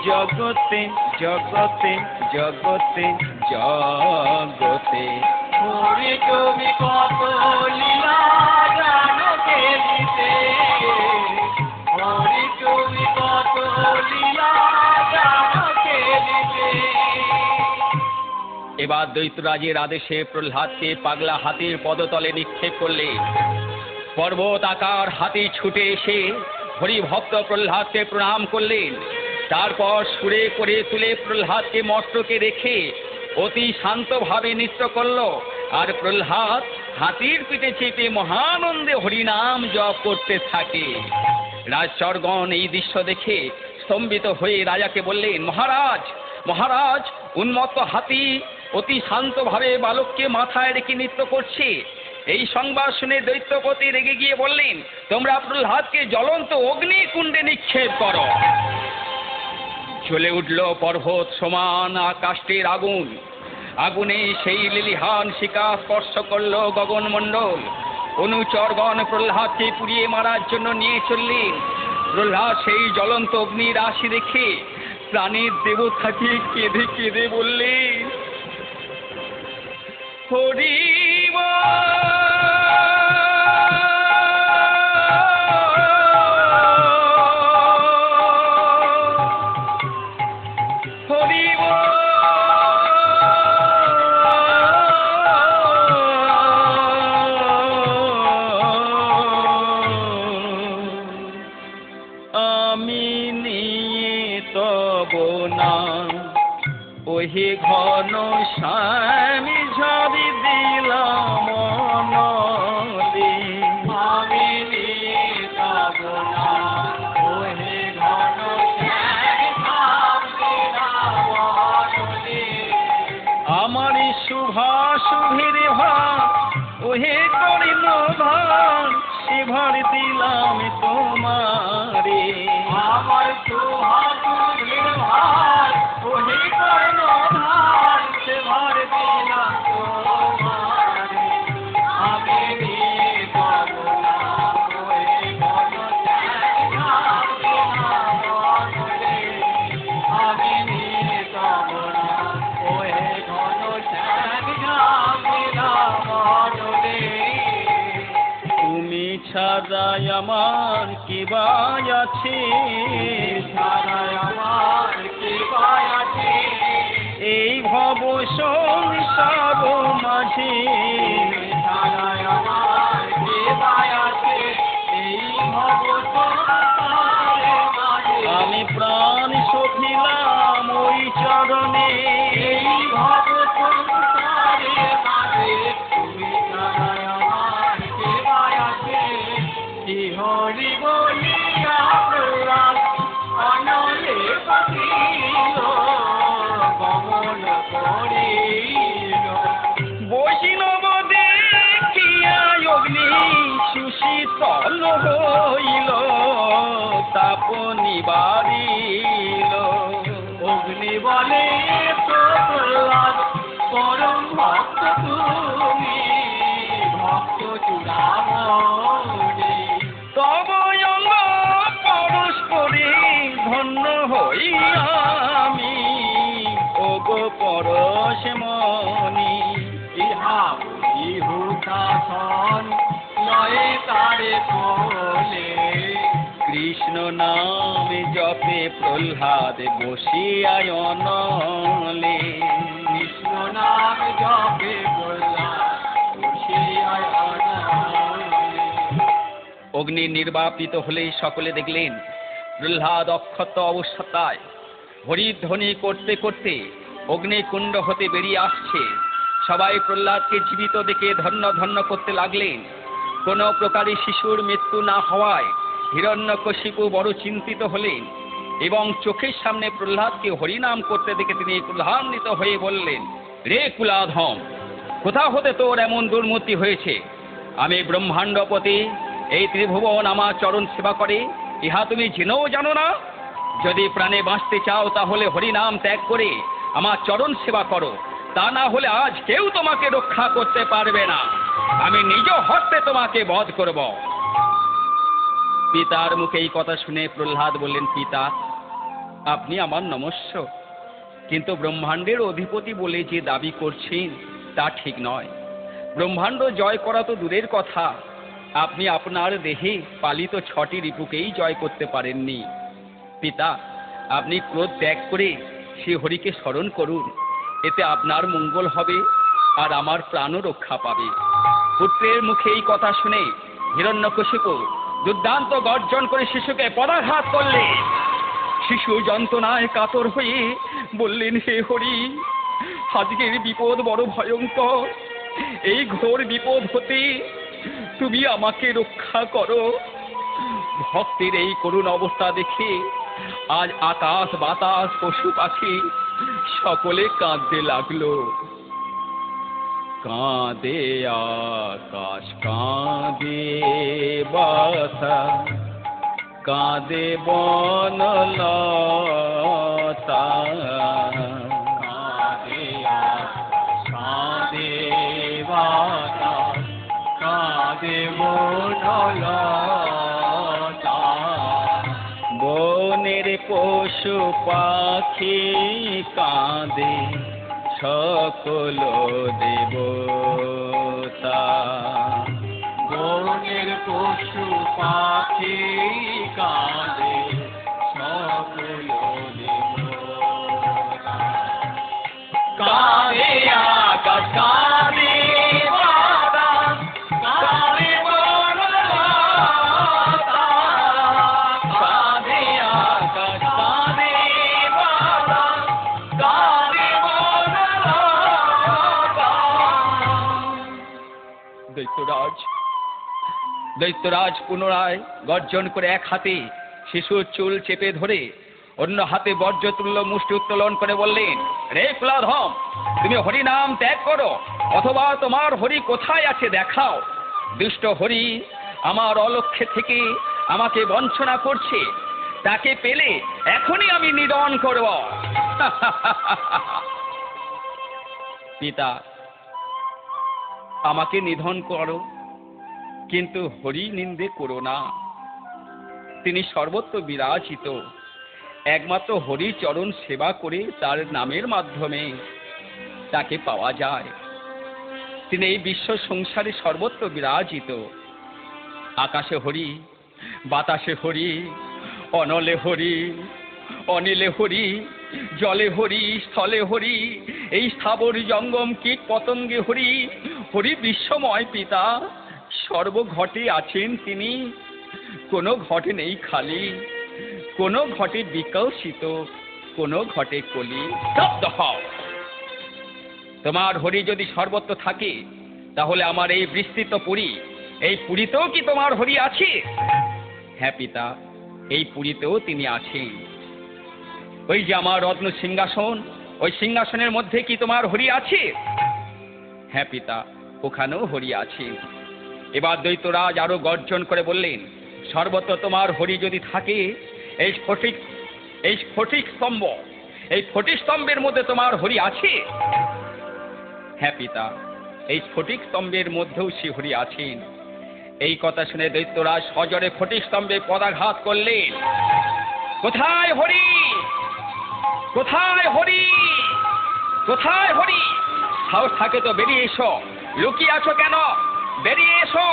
জগতে জগতে জগতে জগতে। হরি তুমি কত লীলা জানো খেলিতে। হরি তুমি কত লীলা জানো খেলিতে। এবার দৈত্যরাজের আদেশে প্রহ্লাদকে পাগলা হাতির পদতলে নিক্ষেপ করলে পর্বত আকার হাতি ছুটে এসে হরিভক্ত প্রহ্লাদকে প্রণাম করলেন। তারপর সুরে করে তুলে প্রহ্লাদকে মস্তকে রেখে অতি শান্তভাবে নৃত্য করল। আর প্রহ্লাদ হাতির পিঠে চেপে মহানন্দে হরিনাম জপ করতে থাকে। রাজচরগণ এই দৃশ্য দেখে স্তম্ভিত হয়ে রাজাকে বললেন, মহারাজ মহারাজ, উন্মত্ত হাতি অতি শান্তভাবে বালককে মাথায় রেখে নৃত্য করছে। এই সংবাদ শুনে দৈত্যপতি রেগে গিয়ে বললেন, তোমরা প্রহ্লাদকে জ্বলন্ত অগ্নিকুণ্ডে নিক্ষেপ করো। জ্বলে উঠল পর্বত সমান আকাশের আগুন। আগুনে সেই লিলিহান শিখা স্পর্শ করল গগনমণ্ডল। অনুচরগণ প্রহ্লাদকে পুড়িয়ে মারার জন্য নিয়ে চললেন। প্রহ্লাদ সেই জ্বলন্ত অগ্নির রাশি দেখে প্রাণের দেবতাকে কেঁদে কেঁদে বললেন, হরি ওহে ঘন স্বামী ঝরি দিলাম মনলে। আমি নিতাব না ওহে ঘন শ্যাম দিলাম মনলে। আমার শুভাশুভের ভাব ওহে করিল ভাব, সে ভর দিলাম তোমারে। আমার সুহাসুরের ভার ওহে কর্ণ ভার, সে ভার দিলাম তোমারে। আমি নিতাব না ওহে ঘন শ্যাম দিলাম মনলে। আমি নিতাব না ওহে ঘন শ্যাম দিলাম মনলে। তুমি ছাড়াই আমার কি বাই আছে, ছাড়াই আমার কি পায় আছে। এই ভব সংসার মাঝে। ছাড়াই আমার কি পায় আছে, এই ভব সংসারে মাঝে। আমি প্রাণ সখিলাম ওই চরণে, এই ভব সংসারে মাঝে। তুমি ছাড়াই আমার কি পায় আছে। কি হরি বলিয়া প্রহ্লাদ অনলে বসিল, গমন করিল। বৈষ্ণব দেখিয়া অগ্নি সুশীতল হইল, তাপ নিবারিল। অগ্নি বলে প্রহ্লাদ পরম ভক্ত তুমি, ভক্ত চূড়ামণি। তব অঙ্গ পরস্পরে ধন্য হই আমি, ওগো পরশমণি। ইহা ইহু শাসন নয়ে তারে বলে, কৃষ্ণ নামে জপে প্রহ্লাদ বসিয়ায় অনলে। কৃষ্ণ নাম জপে প্রহ্লাদ বসিয়ায় অনলে। অগ্নি নির্বাপিত হলেই সকলে দেখলেন প্রহ্লাদ অক্ষত অবস্থায় হরিধ্বনি করতে করতে অগ্নিকুণ্ড হতে বেরিয়ে আসছে। সবাই প্রহ্লাদকে জীবিত দেখে ধন্য ধন্য করতে লাগলেন। কোনো প্রকারে শিশুর মৃত্যু না হওয়ায় হিরণ্যকশিপু বড় চিন্তিত হলেন এবং চোখের সামনে প্রহ্লাদকে হরিনাম করতে দেখে তিনি ক্রোধান্বিত হয়ে বললেন, রে কুলাধম, কোথা হতে তোর এমন দুর্মতি হয়েছে? আমি ব্রহ্মাণ্ডপতি, এই ত্রিভুবন আমার চরণ সেবা করে, ইহা তুমি জেনেও জানো না? যদি প্রাণে বাঁচতে চাও তাহলে হরিনাম ত্যাগ করে আমার চরণ সেবা করো, তা না হলে আজ কেউ তোমাকে রক্ষা করতে পারবে না। আমি নিজ হস্তে তোমাকে বধ করব। পিতার মুখে এই কথা শুনে প্রহ্লাদ বললেন, পিতা, আপনি আমার নমস্য, কিন্তু ব্রহ্মাণ্ডের অধিপতি বলে যে দাবি করছেন তা ঠিক নয়। ব্রহ্মাণ্ড জয় করা তো দূরের কথা, আপনি আপনার দেহে পালিত 6টি রিপুকেই জয় করতে পারেননি। পিতা, আপনি ক্রোধ ত্যাগ করে সে হরিকে স্মরণ করুন, এতে আপনার মঙ্গল হবে আর আমার প্রাণও রক্ষা পাবে। পুত্রের মুখে এই কথা শুনে হিরণ্যকশিপু দুর্দান্ত গর্জন করে শিশুকে পদাঘাত করলে। শিশু যন্ত্রণায় কাতর হয়ে বললেন, হে হরি, আজকের বিপদ বড় ভয়ঙ্কর, এই ঘোর বিপদ হতে তুমি আমাকে রক্ষা করো। ভক্তের এই করুণ অবস্থা দেখে আজ আকাশ বাতাস পশু পাখি সকলে কাঁদতে লাগলো। কাঁদে আকাশ, কাঁদে বাতাস, কাঁদে বনলতা, কাঁদে আকাশ, কাঁদে বাতাস, কাঁদে বনলতা। বনের পশু পাখি কাঁদে সকল দেবতা। বনের পশু পাখি কাঁদে সকল দেবতা। কাঁদে আকাশ, কাঁদে বাতাস, কাঁদে বনলতা। কাঁদে আকাশ, কাঁদে বাতাস, কাঁদে বনলতা। দৈত্যরাজ পুনরায় গর্জন করে এক হাতে শিশুর চুল চেপে ধরে অন্য হাতে বজ্রতুল্য মুষ্টি উত্তোলন করে বললেন, রে কুলাধম, তুমি হরি নাম ত্যাগ করো, অথবা তোমার হরি কোথায় আছে দেখাও। দুষ্ট হরি আমার অলক্ষ্যে থেকে আমাকে বঞ্চনা করছে, তাকে পেলে এখনই আমি নিধন করব। পিতা, আমাকে নিধন করো, কিন্তু হরি নিন্দে করো না। তিনি সর্বত্র বিরাজিত, একমাত্র হরি চরণ সেবা করে তার নামের মাধ্যমে তাকে পাওয়া যায়। তিনি এই বিশ্ব সংসারে সর্বত্র বিরাজিত। আকাশে হরি, বাতাসে হরি, অনলে হরি, অনিলে হরি, জলে হরি, স্থলে হরি, এই স্থাবর জঙ্গম কীট পতঙ্গে হরি। হরি বিশ্বময় পিতা, সর্বঘটে আছেন তিনি, কোনো ঘটে নেই খালি, কোনো ঘটে বিকশিত, কোনো ঘটে কলি। স্তব্ধ হও। তোমার হরি যদি সর্বত্র থাকে, তাহলে আমার এই বিস্তৃত পুরী, এই পুরীতেও কি তোমার হরি আছে? হ্যাঁ পিতা, এই পুরীতেও তিনি আছেন। ওই যে আমার রত্ন সিংহাসন, ওই সিংহাসনের মধ্যে কি তোমার হরি আছে? হ্যাঁ পিতা, ওখানেও হরি আছে। এবার দৈত্যরাজ আরো গর্জন করে বললেন, সর্বত্র তোমার হরি যদি থাকে, এই স্ফটিক স্তম্ভ, এই স্ফটিক স্তম্ভের মধ্যে তোমার হরি আছে? হ্যাঁ পিতা, এই স্ফটিক স্তম্ভের মধ্যেও সে হরি আছেন। এই কথা শুনে দৈত্যরাজ সজোরে স্ফটিক স্তম্ভে পদাঘাত করলেন। কোথায় হরি? কোথায় হরি? কোথায় হরি? সাহস থাকে তো বেরিয়ে এসো, লুকিয়ে আছো কেন? বেরিয়ে এসো।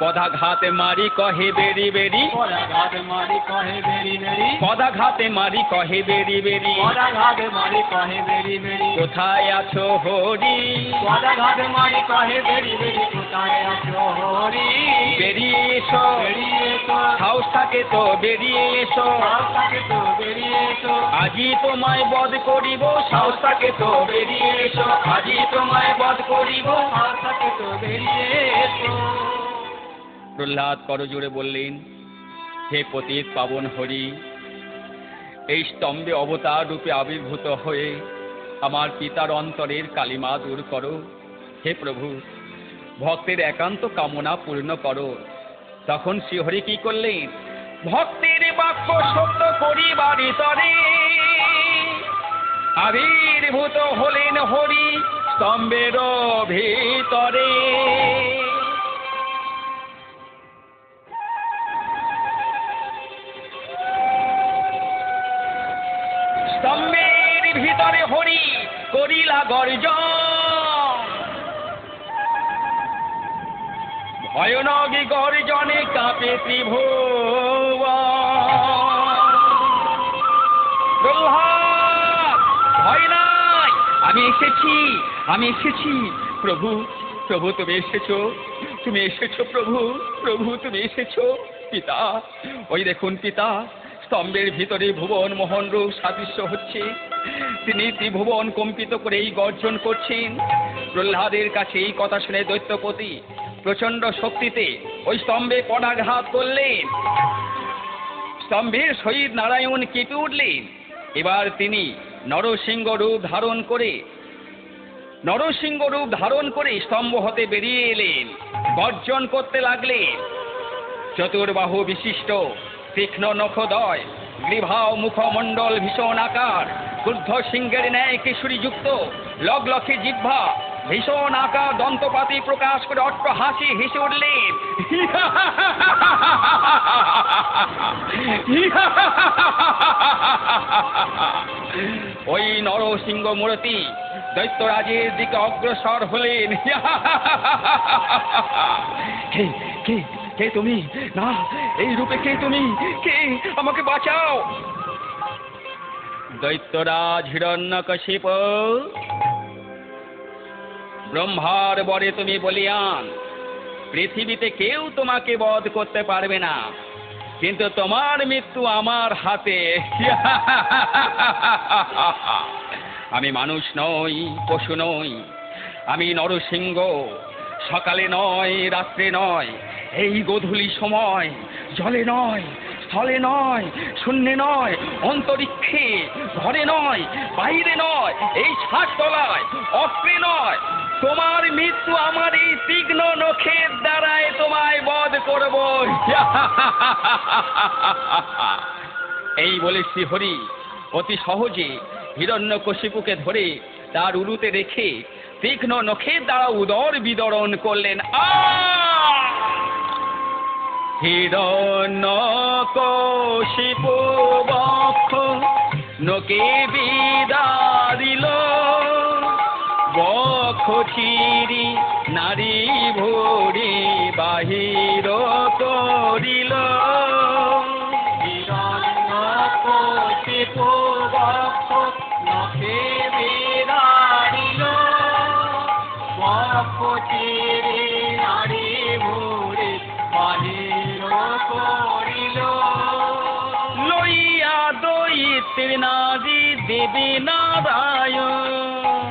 পদাঘাতে মারি কহে বেরি বেরি, পদাঘাতে মারি কহে বেরি বেরি, পদাঘাতে মারি কহে বেরি বেরি, পদাঘাতে মারি কহে বেরি বেরি। কোথায় আছো হরি? পদাঘাতে মারি কহে বেরি বেরি, কোথায় আছো হরি? বেরিয়ে এসো, বেরিয়ে এসো। সাহস থাকে তো বেরিয়ে এসো। সাহস থাকে তো বেরিয়ে এসো। আজি তোমায় বধ করিব, সাহস থাকে তো বেরিয়ে এসো। আজি তোমায় বধ করিব। সাহস থাকে তো বেরিয়ে এসো। প্রহ্লাদ করজোড়ে বললেন, হে পতিত পাবন হরি, এই স্তম্ভে অবতার রূপে আবির্ভূত হয়ে আমার পিতার অন্তরের কালিমা দূর করো। হে প্রভু, ভক্তের একান্ত কামনা পূর্ণ করো। তখন শ্রীহরি কি করলেন? ভক্তের বাক্য সত্য করিবার তরে আবির্ভূত হলেন হরি স্তম্ভের ভিতরে। স্তম্ভের ভিতরে হরি করিলা গর্জন, ভয়ানক গর্জনে কাঁপে ত্রিভুবন। প্রহ্লাদ, ভয় নাই, আমি এসেছি, আমি এসেছি। প্রভু, প্রভু তুমি এসেছো, তুমি এসেছো প্রভু, প্রভু তুমি এসেছো। পিতা, ওই দেখুন পিতা, স্তম্ভের ভিতরে ভুবন মোহন রূপ সাদৃশ্য হচ্ছে। তিনি ত্রিভুবন কম্পিত করে এই গর্জন করছেন। প্রহ্লাদের কাছে এই কথা শুনে দৈত্যপতি প্রচন্ড শক্তিতে ওই স্তম্ভে পদাঘাত করলেন। স্তম্ভের শহীদ নারায়ণ কেঁপে উঠলেন। এবার তিনি নরসিংহ রূপ ধারণ করে নরসিংহ রূপ ধারণ করে স্তম্ভ হতে বেরিয়ে এলেন, গর্জন করতে লাগলেন। চতুর্বাহু বিশিষ্ট তীক্ষ্ণ নখদয়, গ্রীভা ও মুখমণ্ডল ভীষণ আকার, ক্রুদ্ধ সিংহের ন্যায় কেশরীযুক্ত লগলক্ষে জিহ্বা, ভীষণ আকার দন্তপাতি প্রকাশ করে অট্ট হাসি হেসে উঠলেন। ওই নরসিংহ মূর্তি দৈত্যরাজের দিকে অগ্রসর হলেন। কে কে কে তুমি? না, এই রূপে কে তুমি? কে? আমাকে বাঁচাও। দৈত্যরাজ হিরণ্যকশিপু, ব্রহ্মার বরে তুমি বলিয়ান, পৃথিবীতে কেউ তোমাকে বধ করতে পারবে না, কিন্তু তোমার মৃত্যু আমার হাতে। আমি মানুষ নই, পশু নই, আমি নরসিংহ। সকালে নয়, রাত্রে নয়, এই গোধূলি সময়, জলে নয়, স্থলে নয়, শূন্যে নয়, অন্তরিক্ষে, ঘরে নয়, বাইরে নয়, এই ছাদতলায়, অস্ত্রে নয়, তোমার মৃত্যু আমার এই তীক্ষ্ণ নখের দ্বারায় তোমায় বধ করব। এই বলে শ্রীহরি অতি সহজে হিরণ্যকশিপুকে ধরে তার উরুতে রেখে তীক্ষ্ণ নখের দ্বারা উদর বিদরণ করলেন। হিরণ্যকশিপু বক্ষ নকে বিদারিল, বক্ষ চিরি নারী ভরি বাহির করিল। হিরণ্যকশিপু বক্ষ নখে বিদারিল, বক্ষ চিরি নারী ভরি বাহির করিল। লইয়া দৈত্যের নারী দেবে নারায়ণ,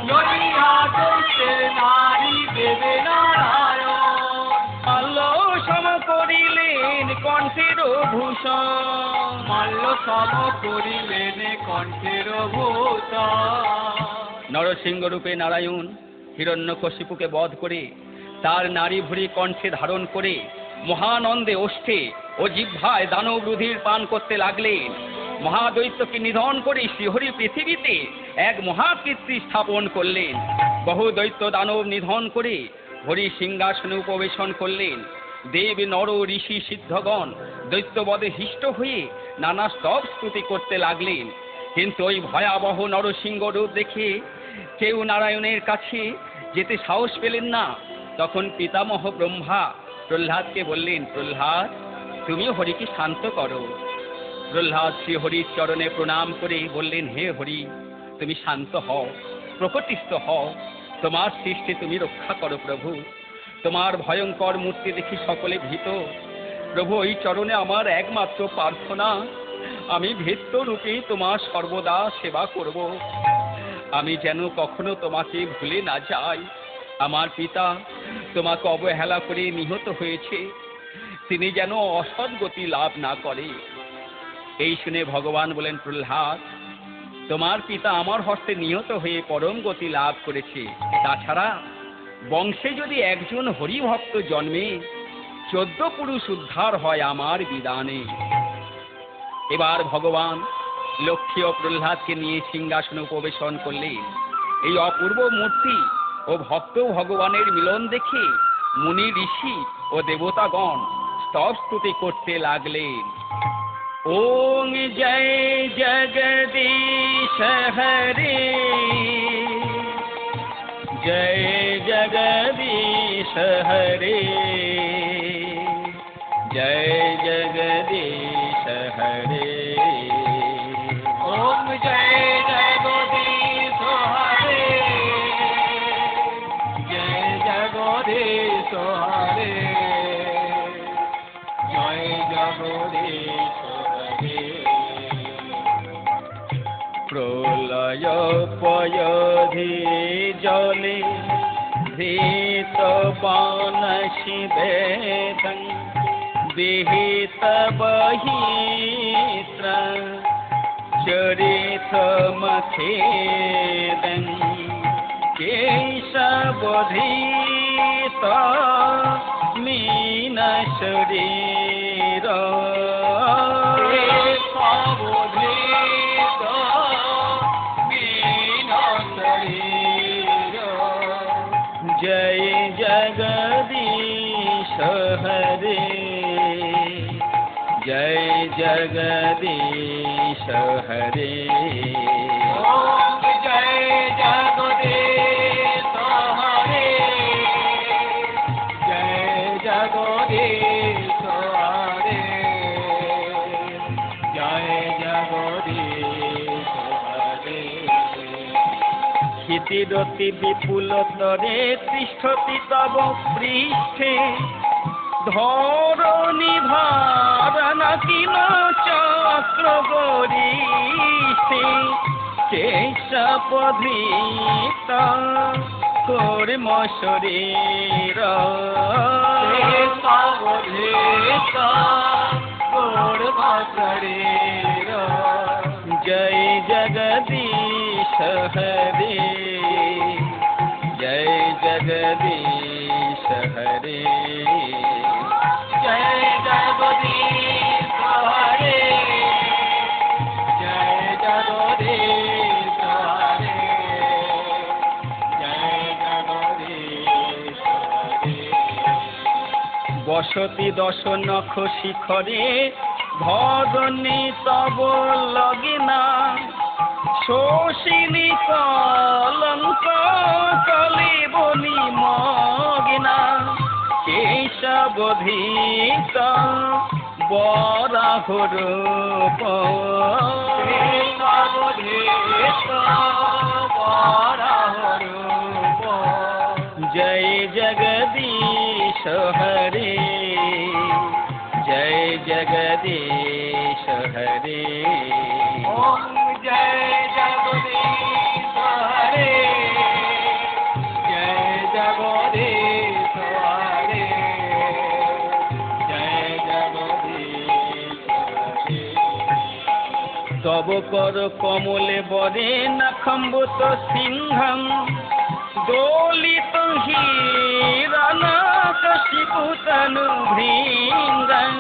লইয়া দৈত্যের নারী দেবে নারায়ণ। মাল্য সম করিলেন কণ্ঠের ভূষণ, মাল্য সম করিলেন কণ্ঠের ভূষণ। নরসিংহ রূপে নারায়ণ হিরণ্যকশিপুকে বধ করে তার নারী ভুরি কণ্ঠে ধারণ করে মহানন্দে ওষ্ঠে ও জিহ্বায় দানব রুধির পান করতে লাগলেন। মহাদৈত্যকে নিধন করে শ্রীহরি পৃথিবীতে এক মহাকীর্তি স্থাপন করলেন। বহু দৈত্য দানব নিধন করে হরি সিংহাসনে উপবেশন করলেন। দেব নর ঋষি সিদ্ধগণ দৈত্যবধে হিষ্ট হয়ে নানা স্তব স্তুতি করতে লাগলেন। কিন্তু ওই ভয়াবহ নরসিংহ রূপ দেখে কেউ নারায়ণের কাছে যেতে সাহস পেলেন না। তখন পিতামহ ব্রহ্মা প্রহ্লাদকে বললেন, প্রহ্লাদ, তুমি হরিকে শান্ত করো। প্রহ্লাদ শ্রী হরির চরণে প্রণাম করে বললেন, হে হরি, তুমি শান্ত হও, প্রকটিস্থ হও, তোমার সৃষ্টি তুমি রক্ষা করো প্রভু। তোমার ভয়ঙ্কর মূর্তি দেখি সকলে ভীত। প্রভু, এই চরণে আমার একমাত্র প্রার্থনা, আমি ভৃত্য রূপে তোমার সর্বদা সেবা করব। আমি যেন কখনো তোমাকে ভুলে না যাই। আমার পিতা তোমাকে অবহেলা করে নিহত হয়েছে, তিনি যেন অসদ্গতি লাভ না করে। এই শুনে ভগবান বলেন, প্রহ্লাদ, তোমার পিতা আমার হস্তে নিহত হয়ে পরম গতি লাভ করেছে। তাছাড়া বংশে যদি একজন হরিভক্ত জন্মে 14 পুরুষ উদ্ধার হয় আমার বিধানে। এবার ভগবান লক্ষ্মী ও প্রহ্লাদকে নিয়ে সিংহাসনে উপবেশন করলেন। এই অপূর্ব মূর্তি ও ভক্ত ভগবানের মিলন দেখে মুনি ঋষি ও দেবতাগণ স্তব স্তুতি করতে লাগলেন। ওং জয় জগদীশ হরে, জয় জগদীশ হরে, জয় জগদীশ হরে। ওম জয় জগদীশ হরে, জয় জগদীশ হরে, জয় জগদীশ হরে। প্রলয় পয়ধি জলে ধৃত বান শিবেদং বিহিত বহিত্র চরিত মখেদং কেশবধৃত মীন শরীর কেশবধৃত মীন শরীর জয় জগদীশ হরে জয় জগদীশ হরে ওম জয় জগদীশ হরে জয় জগদীশ হরে জয় জগদীশ হরে ক্ষিতিরতি বিপুলতরে তিষ্ঠতি তব পৃষ্ঠে ধরণী ভারণ কিন চক্র গরিষ্ঠে কেশবধৃত কর্ম শরীর কেশবধৃত কর্ম শরীর জয় জগদীশ হরে জয় জগদীশ হরে জয় জগদীশ হরে জয় জগদীশ হরে জয় জগদীশ হরে বসতি দশ নখ শিখরে ধরণী তব লগিনা শোষিনী কলঙ্ক কলিবনি মগিনা কেশবধৃত বরাহ রূপ কেশবধৃত বরাহ রূপ জয় জগদীশ হরে জয় জগদীশ হরে ওম জয় জগদীশ হরে জয় জগদীশ হরে জয় জগদীশ হরে তব কর কমলে বরে নখম্বুত সিংহং দোলিত হিরণকশিপুতনু ভৃঙ্গং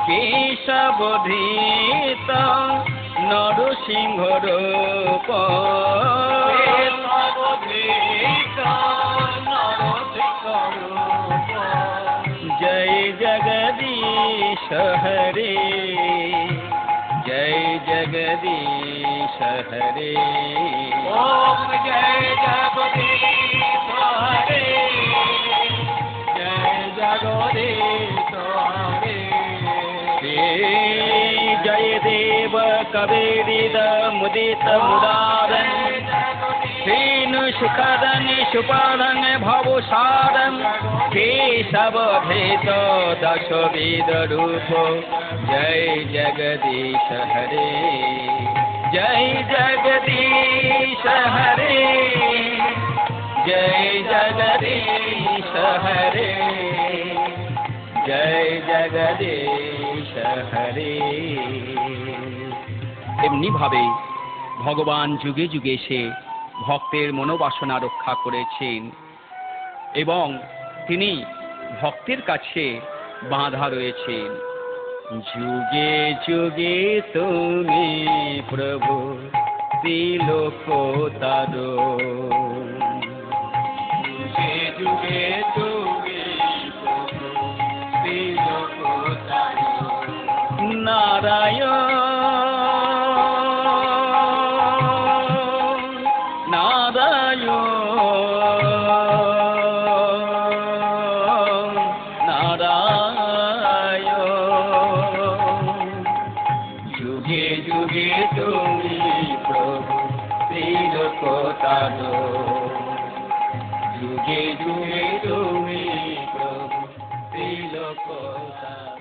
কেশবধৃত নরসিংহ রূপ কেশবধৃত নরসিংহ রূপ জয় জগদীশ হরে জয় জগদীশ হরে ওম জয় জগদীশ হরে জয় জগদীশ হরে জয় দেব কবিরিদ মুদিত মুদারং শ্রীনু শিখরং সুপারং ভবসারং কেশবধৃত দশবিদ রূপ জয় জগদীশ হরে জয় জগদীশ হরে জয় জগদীশ হরে জয় জগদীশ হরে। এমনি ভাবে ভগবান যুগে যুগে এসে ভক্তের মনোবাসনা রক্ষা করেছেন এবং তিনি ভক্তের কাছে বাঁধা রয়েছেন। যুগে যুগে তুমি প্রভু ত্রিলোকতারো, যুগে যুগে তুমি প্রভু ত্রিলোকতারো। নারায়ণ যুগে যুগে তুমি প্রভু ত্রিলোকতারো, যুগে যুগে তুমি প্রভু ত্রিলোকতারো।